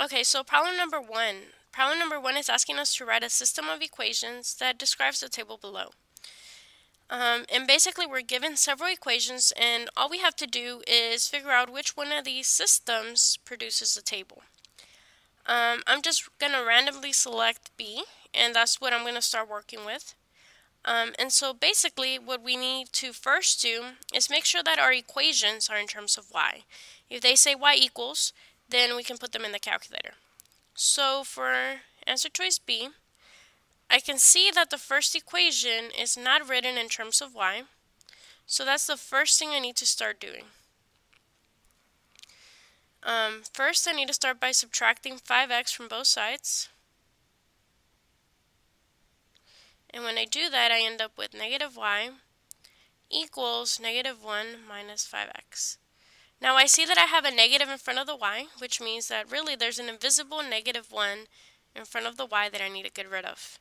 Okay, so problem number one. Problem number one is asking us to write a system of equations that describes the table below. And basically we're given several equations, and all we have to do is figure out which one of these systems produces a table. I'm just going to randomly select B, and that's what I'm going to start working with. And so basically what we need to first do is make sure that our equations are in terms of y. If they say y equals, then we can put them in the calculator. So for answer choice B, I can see that the first equation is not written in terms of y. So that's the first thing I need to start doing. First I need to start by subtracting 5x from both sides. And when I do that, I end up with negative y equals negative 1 minus 5x. Now I see that I have a negative in front of the y, which means that really there's an invisible negative 1 in front of the y that I need to get rid of.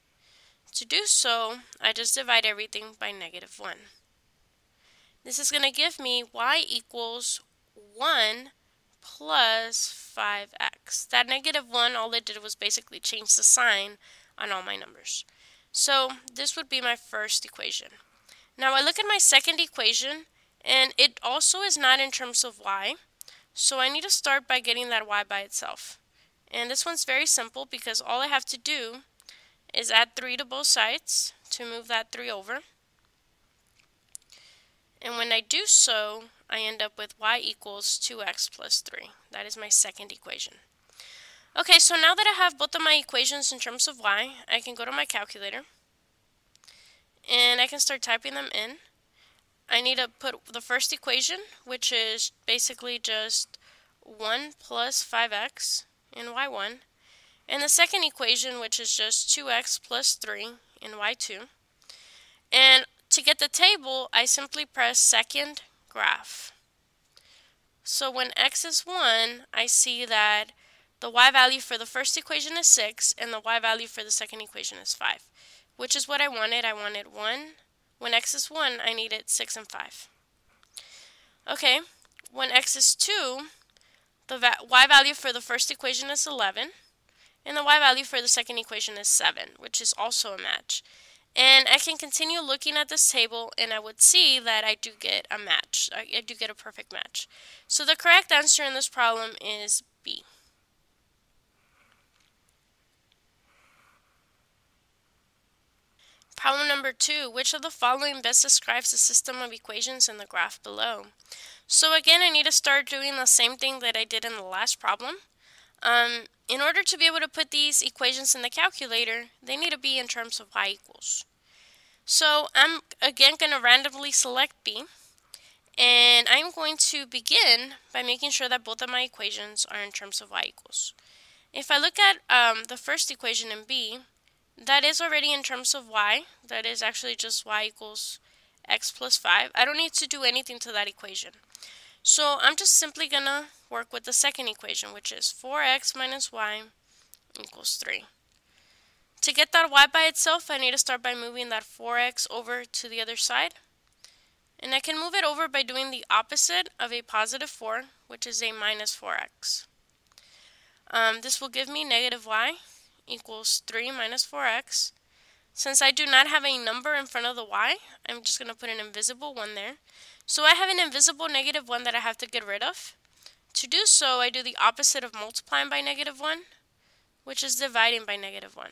To do so, I just divide everything by negative 1. This is going to give me y equals 1 plus 5x. That negative 1, all it did was basically change the sign on all my numbers. So this would be my first equation. Now I look at my second equation, and it also is not in terms of y. So I need to start by getting that y by itself. And this one's very simple because all I have to do is add 3 to both sides to move that 3 over. And when I do so, I end up with y equals 2x plus 3. That is my second equation. Okay, so now that I have both of my equations in terms of y, I can go to my calculator and I can start typing them in. I need to put the first equation, which is basically just 1 plus 5x in y1, and the second equation, which is just 2x plus 3 in y2. And to get the table, I simply press second graph. So when x is 1, I see that the y value for the first equation is 6 and the y value for the second equation is 5, which is what I wanted. I wanted 1. When x is 1, I needed 6 and 5. Okay, when x is 2, the y value for the first equation is 11, and the y value for the second equation is 7, which is also a match. And I can continue looking at this table, and I would see that I do get a match. I do get a perfect match. So the correct answer in this problem is B. Problem number 2, which of the following best describes the system of equations in the graph below? So again, I need to start doing the same thing that I did in the last problem. In order to be able to put these equations in the calculator, they need to be in terms of y equals. So I'm again going to randomly select B, and I'm going to begin by making sure that both of my equations are in terms of y equals. If I look at the first equation in B, that is already in terms of y. That is actually just y equals x plus 5. I don't need to do anything to that equation. So I'm just simply going to work with the second equation, which is 4x minus y equals 3. To get that y by itself, I need to start by moving that 4x over to the other side. And I can move it over by doing the opposite of a positive 4, which is a minus 4x. This will give me negative y equals 3 minus 4x. Since I do not have a number in front of the y, I'm just going to put an invisible 1 there. So I have an invisible negative 1 that I have to get rid of. To do so, I do the opposite of multiplying by negative 1, which is dividing by negative 1.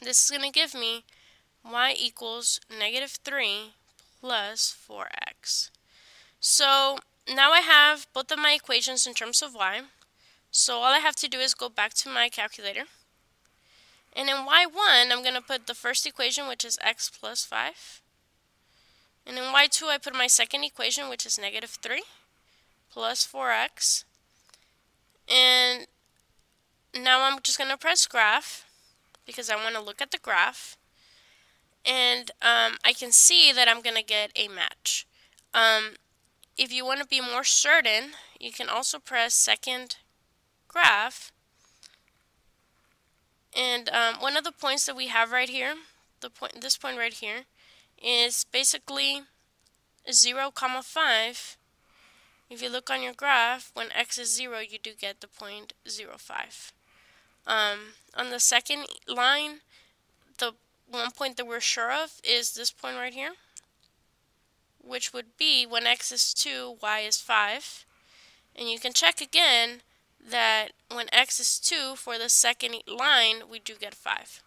This is going to give me y equals negative 3 plus 4x. So now I have both of my equations in terms of y. So all I have to do is go back to my calculator. And in y1, I'm going to put the first equation, which is x plus 5. And in y2, I put my second equation, which is negative 3 plus 4x. And now I'm just going to press graph because I want to look at the graph. And I can see that I'm going to get a match. If you want to be more certain, you can also press second graph. And one of the points that we have right here, this point right here, is basically 0, 5. If you look on your graph, when x is 0, you do get the point 0.05. On the second line, the one point that we're sure of is this point right here, which would be when x is 2, y is 5. And you can check again that when x is 2 for the second line, we do get 5.